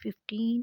15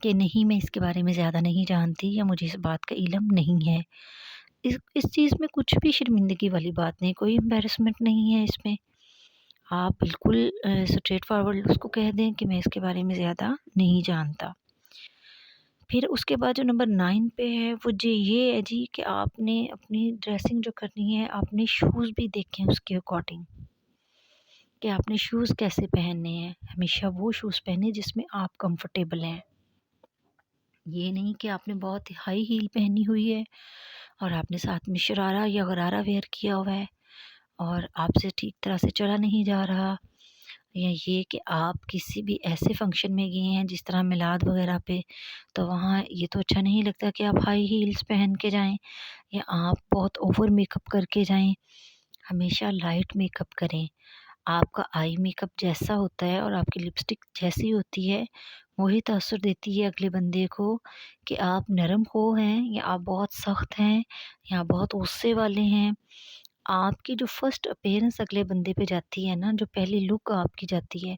کہ نہیں میں اس کے بارے میں زیادہ نہیں جانتی یا مجھے اس بات کا علم نہیں ہے۔ اس چیز میں کچھ بھی شرمندگی والی بات نہیں، کوئی امبیرسمنٹ نہیں ہے اس میں۔ آپ بالکل اسٹریٹ فارورڈ اس کو کہہ دیں کہ میں اس کے بارے میں زیادہ نہیں جانتا۔ پھر اس کے بعد جو نمبر 9 پہ ہے وہ جی یہ ہے جی کہ آپ نے اپنی ڈریسنگ جو کرنی ہے، آپ نے شوز بھی دیکھیں اس کے اکارڈنگ کہ آپ نے شوز کیسے پہننے ہیں۔ ہمیشہ وہ شوز پہنے جس میں آپ کمفرٹیبل ہیں۔ یہ نہیں کہ آپ نے بہت ہائی ہیل پہنی ہوئی ہے اور آپ نے ساتھ میں شرارہ یا غرارہ ویئر کیا ہوا ہے اور آپ سے ٹھیک طرح سے چلا نہیں جا رہا، یا یہ کہ آپ کسی بھی ایسے فنکشن میں گئے ہیں جس طرح میلاد وغیرہ پہ، تو وہاں یہ تو اچھا نہیں لگتا کہ آپ ہائی ہیلز پہن کے جائیں یا آپ بہت اوور میک اپ کر کے جائیں۔ ہمیشہ لائٹ میک اپ کریں۔ آپ کا آئی میک اپ جیسا ہوتا ہے اور آپ کی لپسٹک جیسی ہوتی ہے وہی تاثر دیتی ہے اگلے بندے کو کہ آپ نرم خو ہیں یا آپ بہت سخت ہیں یا بہت غصے والے ہیں۔ آپ کی جو فرسٹ اپیرنس اگلے بندے پہ جاتی ہے نا، جو پہلی لک آپ کی جاتی ہے،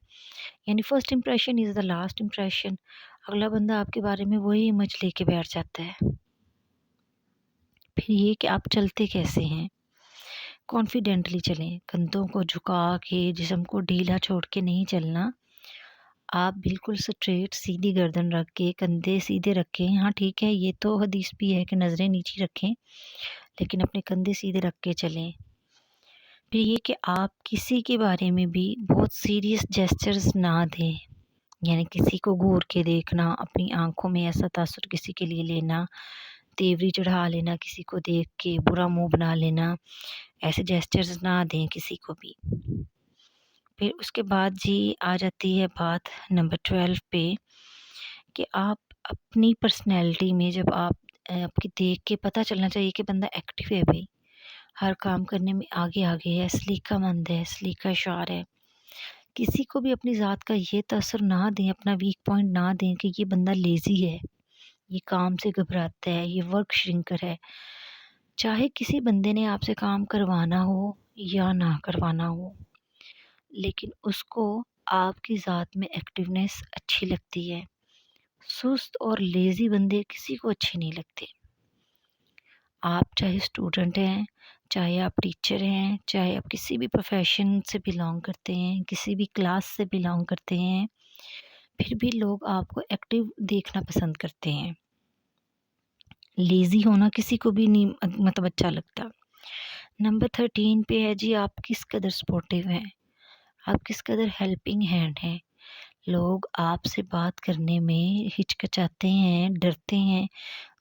یعنی first impression is the last impression. اگلا بندہ آپ کے بارے میں وہی امیج لے کے بیٹھ جاتا ہے۔ پھر یہ کہ آپ چلتے کیسے ہیں، کانفیڈنٹلی چلیں، کندھوں کو جھکا کے جسم کو ڈھیلا چھوڑ کے نہیں چلنا۔ آپ بالکل سٹریٹ سیدھی گردن رکھ کے کندھے سیدھے رکھیں۔ ہاں ٹھیک ہے، یہ تو حدیث بھی ہے کہ نظریں نیچی رکھیں، لیکن اپنے کندھے سیدھے رکھ کے چلیں۔ پھر یہ کہ آپ کسی کے بارے میں بھی بہت سیریس جیسچرز نہ دیں، یعنی کسی کو گور کے دیکھنا، اپنی آنکھوں میں ایسا تاثر کسی کے لیے لینا، تیوری چڑھا لینا، کسی کو دیکھ کے برا منہ بنا لینا، ایسے جیسچرز نہ دیں کسی کو بھی۔ پھر اس کے بعد جی آ جاتی ہے بات نمبر 12 پہ کہ آپ اپنی پرسنالٹی میں جب آپ کی دیکھ کے پتہ چلنا چاہیے کہ بندہ ایکٹیو ہے، بھائی ہر کام کرنے میں آگے ہے، سلیقہ مند ہے، سلیقہ شعر ہے۔ کسی کو بھی اپنی ذات کا یہ تاثر نہ دیں، اپنا ویک پوائنٹ نہ دیں کہ یہ بندہ لیزی ہے، یہ کام سے گھبراتا ہے، یہ ورک شرنکر ہے۔ چاہے کسی بندے نے آپ سے کام کروانا ہو یا نہ کروانا ہو، لیکن اس کو آپ کی ذات میں ایکٹیونیس اچھی لگتی ہے۔ سست اور لیزی بندے کسی کو اچھے نہیں لگتے۔ آپ چاہے اسٹوڈنٹ ہیں، چاہے آپ ٹیچر ہیں، چاہے آپ کسی بھی پروفیشن سے بلانگ کرتے ہیں، کسی بھی کلاس سے بلانگ کرتے ہیں، پھر بھی لوگ آپ کو ایکٹیو دیکھنا پسند کرتے ہیں۔ لیزی ہونا کسی کو بھی نہیں مطلب اچھا لگتا۔ نمبر 13 پہ ہے جی آپ کس قدر سپورٹیو ہیں، آپ کس قدر ہیلپنگ ہینڈ ہیں۔ لوگ آپ سے بات کرنے میں ہچکچاتے ہیں، ڈرتے ہیں،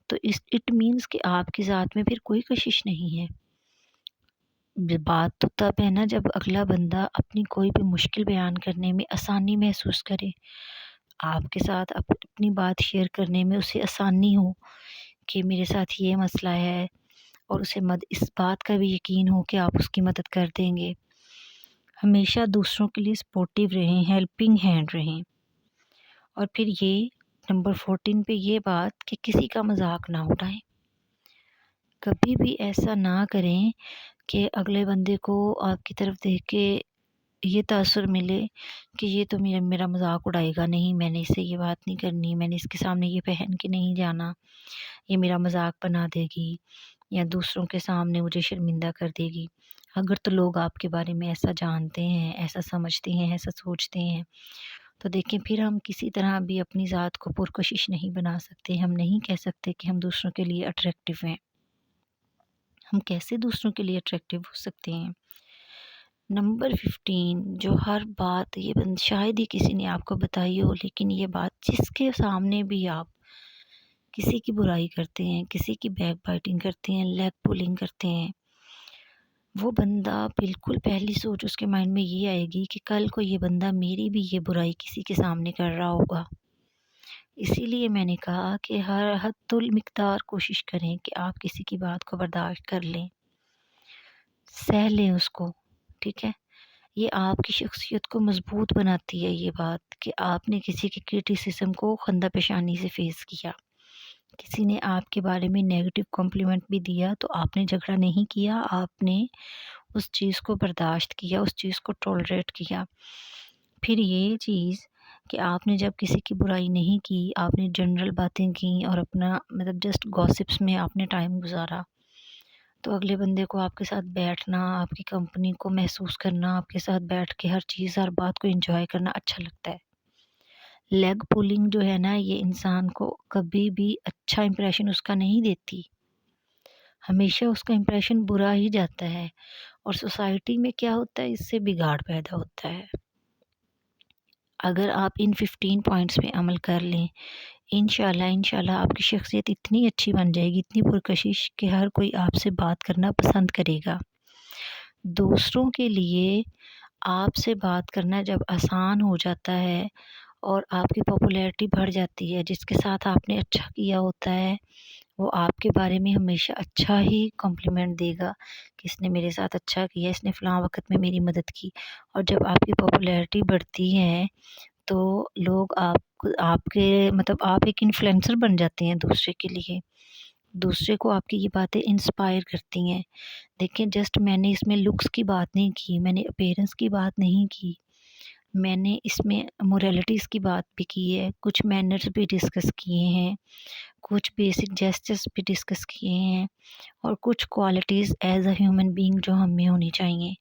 تو اٹ مینس کہ آپ کی ذات میں پھر کوئی کشش نہیں ہے۔ بات تو تب ہے نا جب اگلا بندہ اپنی کوئی بھی مشکل بیان کرنے میں آسانی محسوس کرے، آپ کے ساتھ اپنی بات شیئر کرنے میں اسے آسانی ہو کہ میرے ساتھ یہ مسئلہ ہے، اور اسے اس بات کا بھی یقین ہو کہ آپ اس کی مدد کر دیں گے۔ ہمیشہ دوسروں کے لیے سپورٹیو رہیں، ہیلپنگ ہینڈ رہیں۔ اور پھر یہ نمبر 14 پہ یہ بات کہ کسی کا مذاق نہ اڑائیں۔ کبھی بھی ایسا نہ کریں کہ اگلے بندے کو آپ کی طرف دیکھ کے یہ تاثر ملے کہ یہ تو میرا مذاق اڑائے گا، نہیں میں نے اس سے یہ بات نہیں کرنی، میں نے اس کے سامنے یہ پہن کے نہیں جانا، یہ میرا مذاق بنا دے گی یا دوسروں کے سامنے مجھے شرمندہ کر دے گی۔ اگر تو لوگ آپ کے بارے میں ایسا جانتے ہیں، ایسا سمجھتے ہیں، ایسا سوچتے ہیں، تو دیکھیں پھر ہم کسی طرح بھی اپنی ذات کو پرکشش نہیں بنا سکتے۔ ہم نہیں کہہ سکتے کہ ہم دوسروں کے لیے اٹریکٹیو ہیں۔ ہم کیسے دوسروں کے لیے اٹریکٹیو ہو سکتے ہیں؟ نمبر 15 جو ہر بات یہ شاید ہی کسی نے آپ کو بتائی ہو، لیکن یہ بات جس کے سامنے بھی آپ کسی کی برائی کرتے ہیں، کسی کی بیک بائٹنگ کرتے ہیں، لیگ پولنگ کرتے ہیں، وہ بندہ بالکل پہلی سوچ اس کے مائنڈ میں یہ آئے گی کہ کل کو یہ بندہ میری بھی یہ برائی کسی کے سامنے کر رہا ہوگا۔ اسی لیے میں نے کہا کہ ہر حد المقدار کوشش کریں کہ آپ کسی کی بات کو برداشت کر لیں، سہ لیں اس کو، ٹھیک ہے۔ یہ آپ کی شخصیت کو مضبوط بناتی ہے یہ بات کہ آپ نے کسی کے کرٹیسزم کو خندہ پیشانی سے فیس کیا۔ کسی نے آپ کے بارے میں نیگیٹو کمپلیمنٹ بھی دیا تو آپ نے جھگڑا نہیں کیا، آپ نے اس چیز کو برداشت کیا، اس چیز کو ٹولریٹ کیا۔ پھر یہ چیز کہ آپ نے جب کسی کی برائی نہیں کی، آپ نے جنرل باتیں کی اور اپنا مطلب جسٹ گاسپس میں آپ نے ٹائم گزارا، تو اگلے بندے کو آپ کے ساتھ بیٹھنا، آپ کی کمپنی کو محسوس کرنا، آپ کے ساتھ بیٹھ کے ہر چیز ہر بات کو انجوائے کرنا اچھا لگتا ہے۔ لیگ پولنگ جو ہے نا، یہ انسان کو کبھی بھی اچھا امپریشن اس کا نہیں دیتی، ہمیشہ اس کا امپریشن برا ہی جاتا ہے، اور سوسائٹی میں کیا ہوتا ہے، اس سے بگاڑ پیدا ہوتا ہے۔ اگر آپ ان 15 پوائنٹس پہ عمل کر لیں، انشاءاللہ آپ کی شخصیت اتنی اچھی بن جائے گی، اتنی پرکشش کہ ہر کوئی آپ سے بات کرنا پسند کرے گا۔ دوسروں کے لیے آپ سے بات کرنا جب آسان ہو جاتا ہے اور آپ کی پاپولیرٹی بڑھ جاتی ہے، جس کے ساتھ آپ نے اچھا کیا ہوتا ہے وہ آپ کے بارے میں ہمیشہ اچھا ہی کمپلیمنٹ دے گا کہ اس نے میرے ساتھ اچھا کیا، اس نے فلاں وقت میں میری مدد کی۔ اور جب آپ کی پاپولیرٹی بڑھتی ہے تو لوگ آپ کے مطلب آپ ایک انفلوئنسر بن جاتے ہیں دوسرے کے لیے، دوسرے کو آپ کی یہ باتیں انسپائر کرتی ہیں۔ دیکھیں، جسٹ میں نے اس میں لکس کی بات نہیں کی، میں نے اپیرنس کی بات نہیں کی، میں نے اس میں موریلٹیز کی بات بھی کی ہے، کچھ مینرز بھی ڈسکس کیے ہیں، کچھ بیسک جسٹس بھی ڈسکس کیے ہیں، اور کچھ qualities as a human being جو ہم میں ہونی چاہیے۔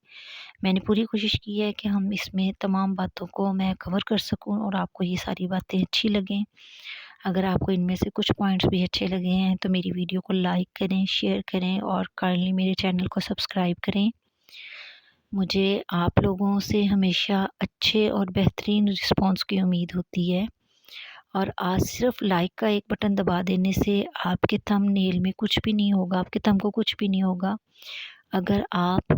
میں نے پوری کوشش کی ہے کہ ہم اس میں تمام باتوں کو میں کور کر سکوں اور آپ کو یہ ساری باتیں اچھی لگیں۔ اگر آپ کو ان میں سے کچھ پوائنٹس بھی اچھے لگے ہیں تو میری ویڈیو کو لائک کریں، شیئر کریں اور کائنڈلی میرے چینل کو سبسکرائب کریں۔ مجھے آپ لوگوں سے ہمیشہ اچھے اور بہترین رسپانس کی امید ہوتی ہے، اور آج صرف لائک کا ایک بٹن دبا دینے سے آپ کے تھم نیل میں کچھ بھی نہیں ہوگا، آپ کے تھم کو کچھ بھی نہیں ہوگا۔ اگر آپ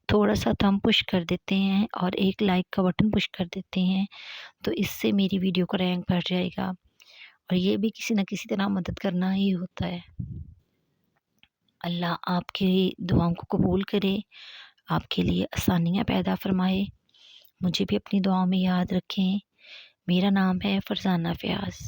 تھوڑا سا تھم پش کر دیتے ہیں اور ایک لائک کا بٹن پش کر دیتے ہیں تو اس سے میری ویڈیو کا رینک بڑھ جائے گا، اور یہ بھی کسی نہ کسی طرح مدد کرنا ہی ہوتا ہے۔ اللہ آپ کی دعاؤں کو قبول کرے، آپ کے لیے آسانیاں پیدا فرمائے۔ مجھے بھی اپنی دعاؤں میں یاد رکھیں۔ میرا نام ہے فرزانہ فیاض۔